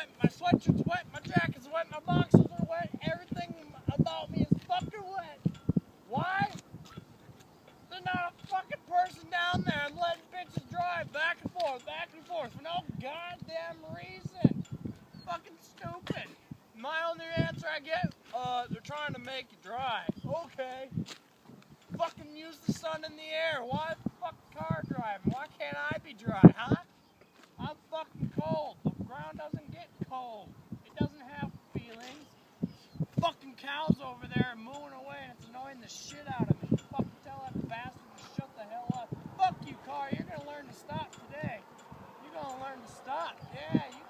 wet, my sweatshirt's wet, my jacket's wet, my boxers are wet, everything about me is fucking wet. Why? There's not a fucking person down there and letting bitches drive back and forth for no goddamn reason. Fucking stupid. My only answer I get, they're trying to make you dry. Okay. Fucking use the sun in the air. Why the fuck car driving? Why can't I be dry, huh? I'm fucking cold. The ground doesn't get cold. It doesn't have feelings. Fucking cows over there are mooing away and it's annoying the shit out of me. Fucking tell that bastard to shut the hell up. Fuck you, car. You're gonna learn to stop today. You're gonna learn to stop. Yeah, you